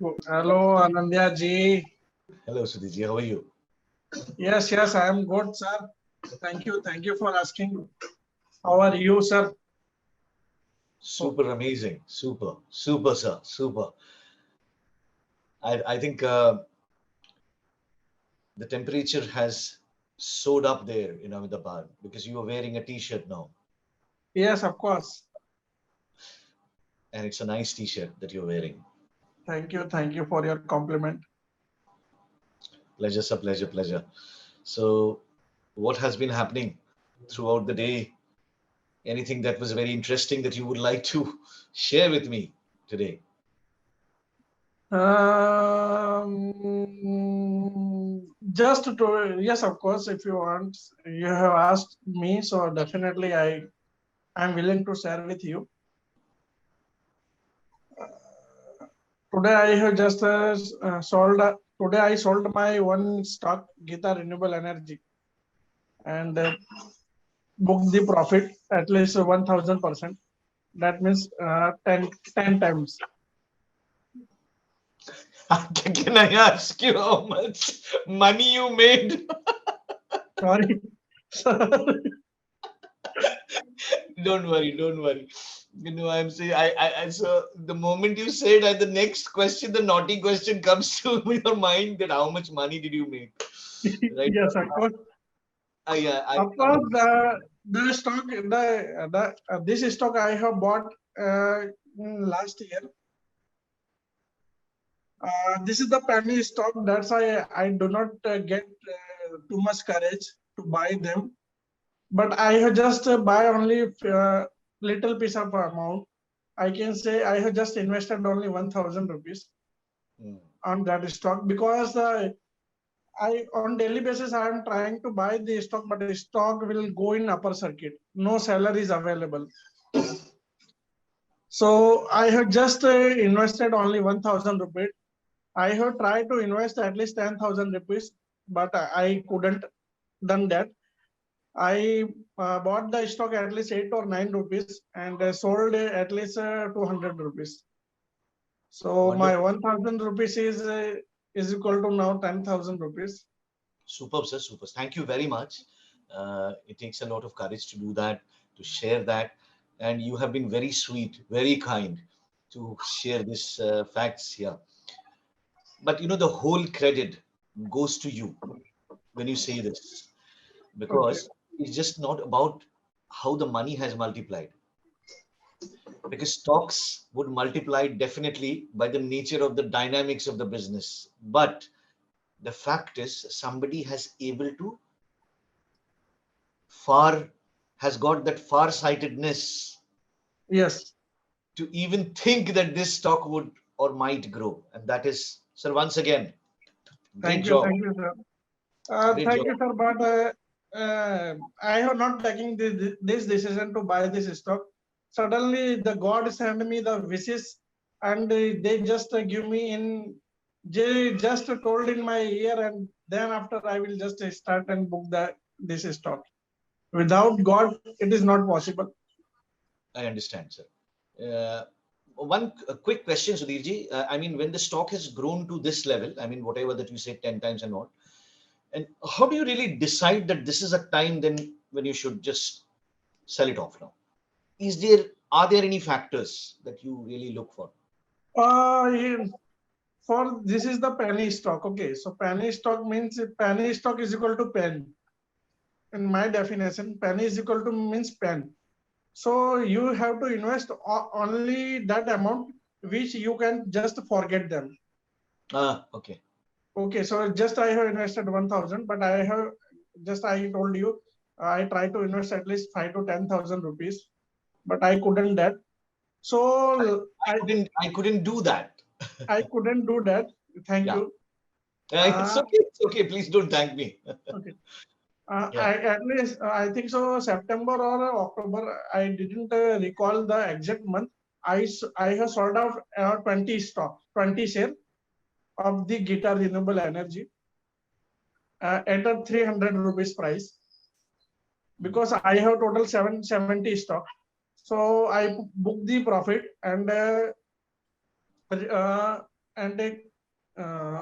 Hello, Anandya ji. Hello, SUDHIR. How are you? Yes, I am good, sir. Thank you for asking. How are you, sir? Super amazing. Super, sir. Super. I think the temperature has soared up there in Ahmedabad because you are wearing a t-shirt now. Yes, of course. And it's a nice t-shirt that you're wearing. Thank you for your compliment. Pleasure, sir. Pleasure, pleasure. So, what has been happening throughout the day? Anything that was very interesting that you would like to share with me today? Just to yes, of course. If you want, you have asked me, so definitely I am willing to share with you. Today I have just sold. Today I sold my one stock Gita Renewable Energy and booked the profit at least 1000%. That means 10 times. Can I ask you how much money you made? Sorry. Don't worry, don't worry. I'm saying, so the moment you said the next question, the naughty question comes to your mind that how much money did you make? Right? Yes, of course. Yeah, Of course, the stock, this stock I have bought last year. This is the penny stock. That's why I do not get too much courage to buy them. But I have just buy only little piece of amount. I can say I have just invested only 1000 rupees on that stock because I on daily basis I am trying to buy the stock, but the stock will go in upper circuit. No seller is available. So I have just invested only 1000 rupees. I have tried to invest at least 10,000 rupees, but I couldn't done that. I bought the stock at least 8 or 9 rupees and sold at least 200 rupees. So my Wonderful. 1000 rupees is equal to now 10,000 rupees. Superb, sir. Super. Thank you very much. It takes a lot of courage to do that, to share that, and you have been very sweet, very kind to share these facts here. But the whole credit goes to you when you say this, Okay. because it's just not about how the money has multiplied, because stocks would multiply definitely by the nature of the dynamics of the business. But the fact is somebody has able to far has got that far-sightedness Yes. to even think that this stock would or might grow. And that is, sir, once again, great job. Thank you, sir. Great Thank job. you, sir. But I have not taken this decision to buy this stock. Suddenly, the God sent me the wishes, and they just give me in. They just told in my ear, and then after I will just start and book this stock. Without God, it is not possible. I understand, sir. Uh, one quick question, Sudhirji. I mean, when the stock has grown to this level, I mean, whatever that you said 10 times and all, and how do you really decide that this is a time then when you should just sell it off now? Are there any factors that you really look for? Yeah, for this is the penny stock. Okay, so penny stock means penny stock is equal to pen. In my definition, penny is equal to means pen. So you have to invest only that amount which you can just forget them. Ah, okay. Okay, so just I have invested 1000, but I have just I told you I try to invest at least 5 to 10,000 rupees, but I couldn't that. So I couldn't do that. I couldn't do that. Thank Yeah. you. It's Uh, okay. It's okay. Please don't thank me. okay. Yeah. I at least I think so September or October. I didn't recall the exact month. I have sold out 20 stock, 20 share of the Guitar Renewable Energy at a 300 rupees price because I have total 770 stock. So I booked the profit and and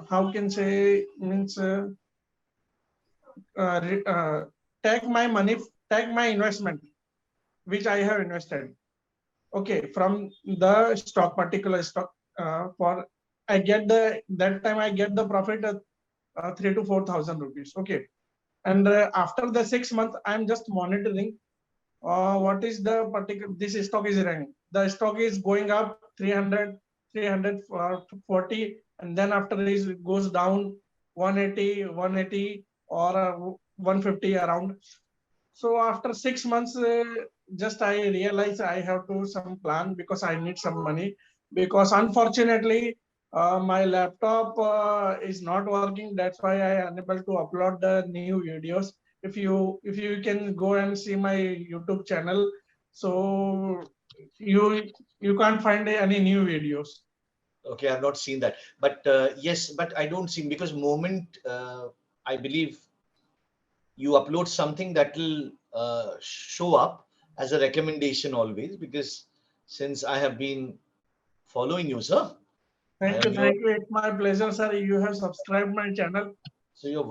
how can say means take my money, take my investment which I have invested. Okay, from the stock, particular stock, for I get the that time I get the profit 3 to 4 thousand rupees. Okay, and after the 6 months, I'm just monitoring what is the particular this stock is running. The stock is going up 300, 340, and then after this it goes down 180, 180 or 150 around. So after 6 months, just I realize I have to some plan because I need some money. Because unfortunately, my laptop is not working. That's why I unable to upload the new videos. If you can go and see my YouTube channel, so you can't find any new videos. Okay, I've not seen that, but yes, but I don't see, because moment I believe you upload something that will show up as a recommendation always, because since I have been following you, sir, I Thank am you, your, thank you. It's my pleasure, sir. You have subscribed my channel. so you're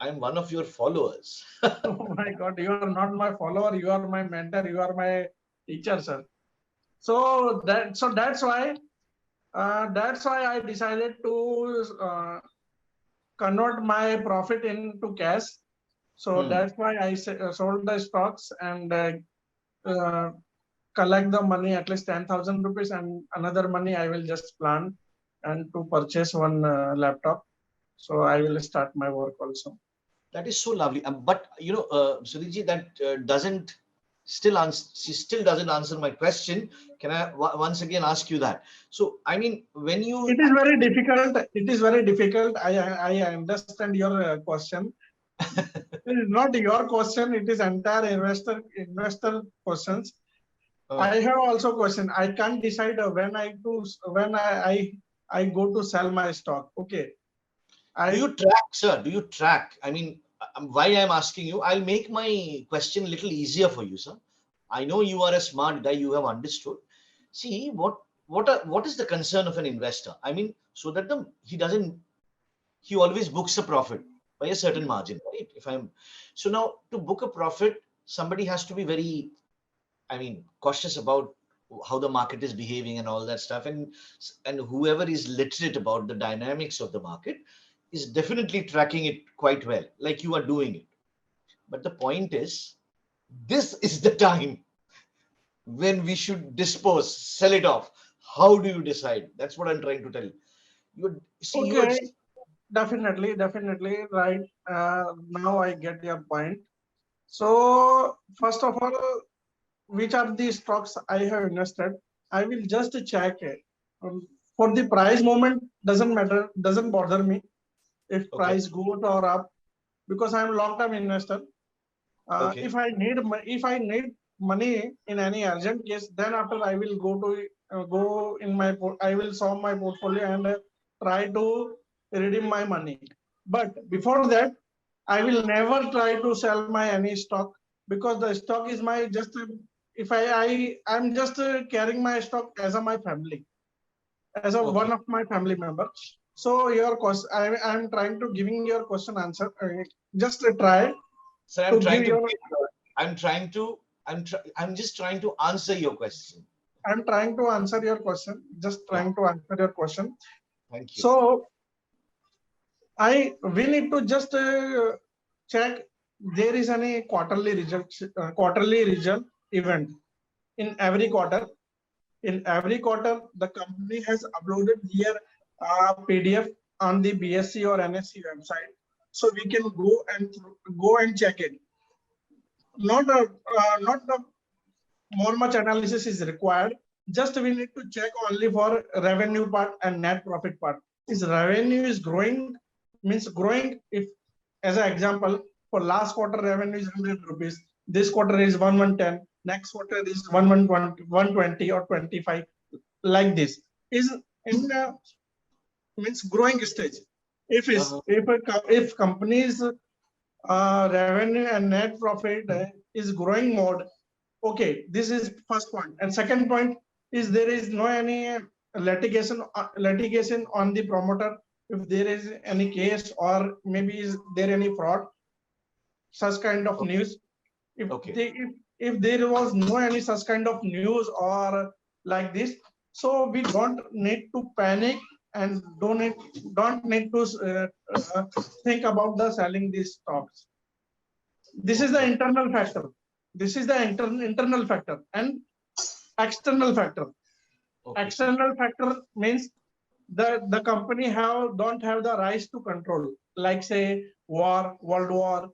I'm one of your followers. Oh my God, you are not my follower, you are my mentor, you are my teacher, sir. So that's why I decided to convert my profit into cash. So Hmm. that's why I sold the stocks and uh, collect the money, at least 10,000 rupees, and another money I will just plan and to purchase one laptop. So I will start my work also. That is so lovely. But you know, Sudhiji, that doesn't still answer. She still doesn't answer my question. Can I once again ask you that? So, I mean, when you It is very difficult. It is very difficult. I understand your question. It is not your question. It is entire investor questions. uh, I have also question. I can't decide when I go to sell my stock. Okay. do I you track, sir? Do you track? I mean, why I'm asking you, I'll make my question a little easier for you, sir. I know you are a smart guy. You have understood. See, what is the concern of an investor? I mean, so that he doesn't, he always books a profit by a certain margin, right? If I'm so now, to book a profit, somebody has to be very, I mean, cautious about how the market is behaving and all that stuff. And whoever is literate about the dynamics of the market is definitely tracking it quite well, like you are doing it. But the point is, this is the time when we should dispose, sell it off. How do you decide? That's what I'm trying to tell you. You see, you are. okay. Definitely right. Now I get your point. So first of all, which are the stocks I have invested? I will just check it. For the price movement doesn't matter, doesn't bother me if Okay, price goes or up because I'm a long-term investor. okay, If I need money in any urgent case, then after I will go in my I will solve my portfolio and try to redeem my money. But before that, I will never try to sell my any stock because the stock is my just if I'm just carrying my stock as a my family, as a one okay. of my family member. So your question, I'm trying to giving your question answer. Just try So I'm to give trying to your give, I'm trying to, I'm just trying to answer your question. I'm trying to answer your question. Just Yeah, trying to answer your question. thank you. So we need to just check there is any quarterly result event in every quarter. In every quarter, the company has uploaded their PDF on the BSC or NSC website, so we can go and check it. Not more much analysis is required. Just we need to check only for revenue part and net profit part. Is revenue is growing means growing if as an example for last quarter revenue is 100 rupees. This quarter is 1110. Next quarter is 1120, 120 or 25 like this. Is in means growing stage. If is Uh-huh. if companies revenue and net profit is growing mode. Okay, this is first point. And second point is there is no any. litigation on the promoter if there is any case, or maybe is there any fraud, such kind of Okay. news. If Okay. if there was no any such kind of news or like this, so we don't need to panic and don't need to think about the selling these stocks. This is the Okay. internal factor. This is the internal factor and external factor. Okay. External factor means the company don't have the rights to control, like say war, world war,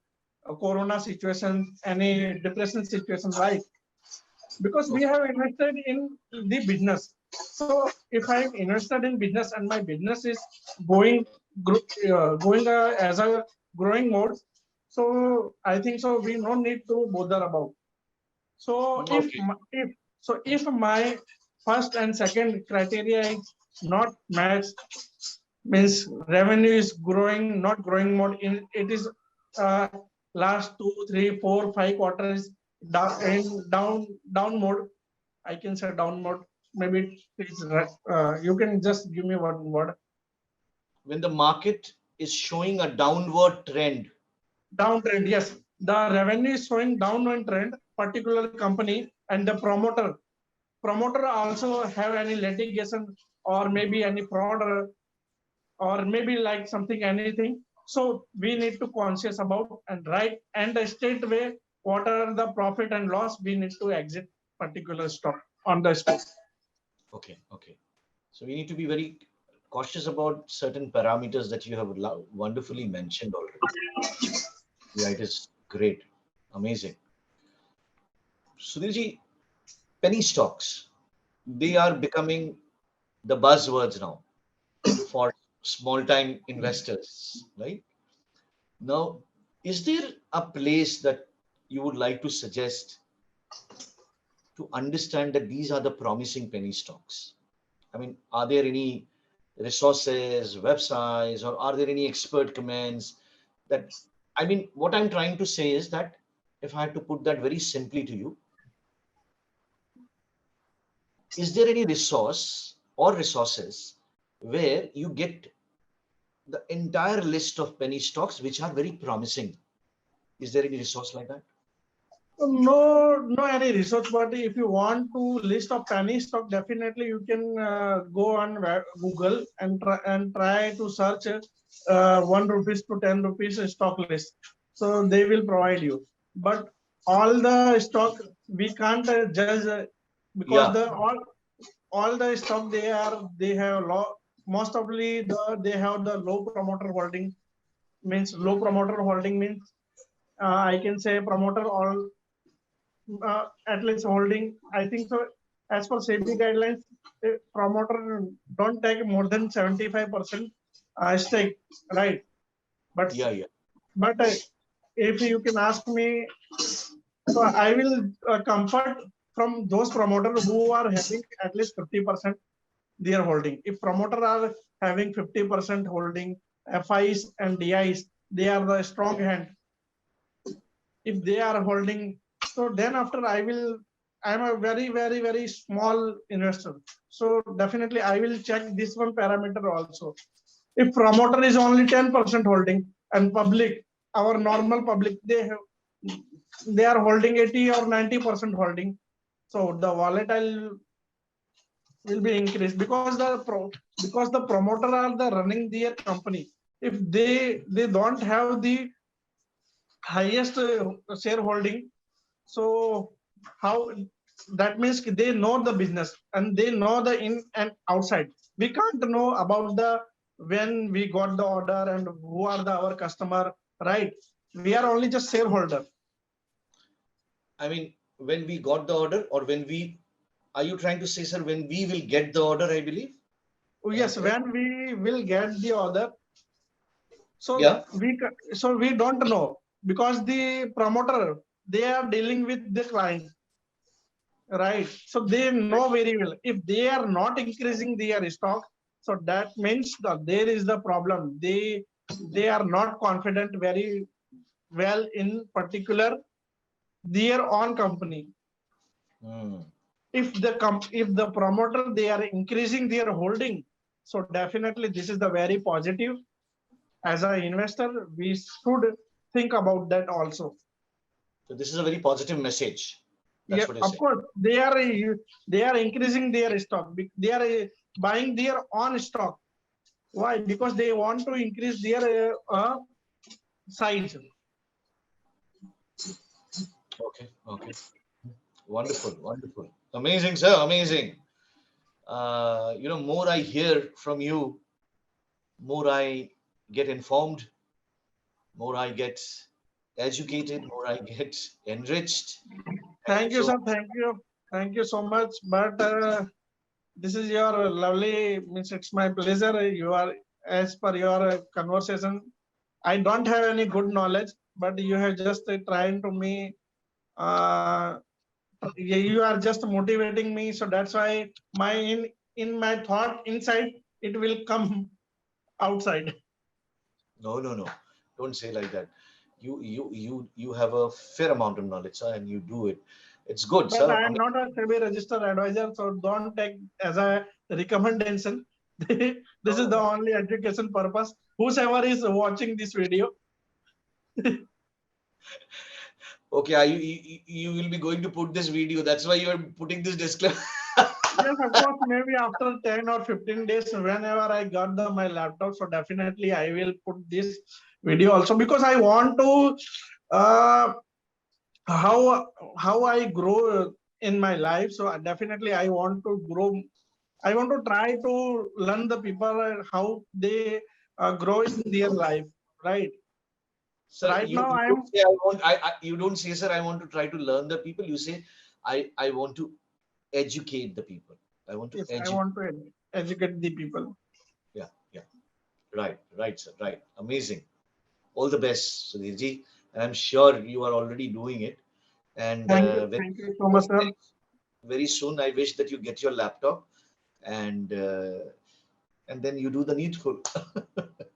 corona situation, any depression situation, right? Because we Okay. have invested in the business. So if I'm invested in business and my business is going as a growing mode, so I think so we don't need to bother about. So Okay. if my first and second criteria is not matched, means revenue is growing, not growing mode, it is uh, last 2 3 4 5 quarters down mode. I can say down mode. Maybe it is you can just give me one word. When the market is showing a downward trend. Downtrend, yes. The revenue is showing downward trend, particular company, and the promoter also have any litigation or maybe any fraud, or maybe like something, anything. So we need to conscious about and right and the straight way what are the profit and loss, we need to exit particular stock on the spot. Okay. Okay. So we need to be very cautious about certain parameters that you have wonderfully mentioned already. Yeah, it is great. Amazing. Sudhirji, penny stocks, they are becoming the buzzwords now for small time investors, right? Now, is there a place that you would like to suggest to understand that these are the promising penny stocks? I mean, are there any resources, websites, or are there any expert comments that, I mean, what I'm trying to say is that if I had to put that very simply to you, is there any resource or resources where you get the entire list of penny stocks which are very promising? Is there any resource like that? No any research, but if you want to list of penny stock, definitely you can go on Google and try to search 1 rupees to 10 rupees stock list. So they will provide you. But all the stock we can't judge, because Yeah, the all the stock they have low, most probably they have the low promoter holding. Means low promoter holding means I can say promoter all at least holding, I think so, as per safety guidelines, promoter don't take more than 75% stake, right? but yeah, yeah. but if you can ask me, so I will comfort from those promoters who are having at least 50% their holding. If promoter are having 50% holding, FIs and DIs, they are the strong hand. If they are holding, so then after I'm a very small investor, so definitely I will check this one parameter also. If promoter is only 10% holding and public, our normal public, they are holding 80 or 90% holding, so the volatile will be increased, because because the promoter are the running their company. If they don't have the highest shareholding, so how, that means they know the business and they know the in and outside. We can't know about the when we got the order and who are our customer, right? We are only just shareholder. I mean, when we got the order, or when we, are you trying to say, sir, when we will get the order, I believe? Oh, Am I yes, correct? when we will get the order, so Yeah. we don't know, because the promoter, they are dealing with the client, right? So they know very well. If they are not increasing their stock, so that means that there is the problem. They are not confident very well in particular their own company. Hmm. if the promoter they are increasing their holding, so definitely this is the very positive. As an investor, we should think about that also. So this is a very positive message. Yeah, That's what you're of saying. course, they are increasing their stock. They are buying their own stock. Why? Because they want to increase their size. Okay, okay. Wonderful, wonderful. Amazing, sir, amazing. More I hear from you, more I get informed, more I get educated, more I get enriched. Thank you Thank you, so sir. much. Thank you so much. But this is your lovely. Means it's my pleasure. You are as per your conversation. I don't have any good knowledge, but you have just trying to me. Uh, you are just motivating me, so that's why my in my thought inside it will come outside. No, no, no. Don't say like that. You have a fair amount of knowledge, sir, and you do it. It's good, But sir. I am not a SEBI registered advisor, so don't take as a recommendation. This No, is no, the no. only education purpose. Whosoever is watching this video, Okay, you will be going to put this video. That's why you are putting this disclaimer. yes, of course, maybe after 10 or 15 days, whenever I got my laptop, so definitely I will put this video also because I want to uh, how I grow in my life. So definitely I want to grow. I want to try to learn the people how they grow in their life, right? Sir, Right now, you I don't am say you don't say, sir, I want to try to learn the people. You say, I want to educate the people. I want to yes, I educate. want to educate the people. Yeah, yeah. Right, right, sir. Right. Amazing. All the best, Sudhirji. And I'm sure you are already doing it. And Thank you so much, sir. very, very soon, I wish that you get your laptop and then you do the needful.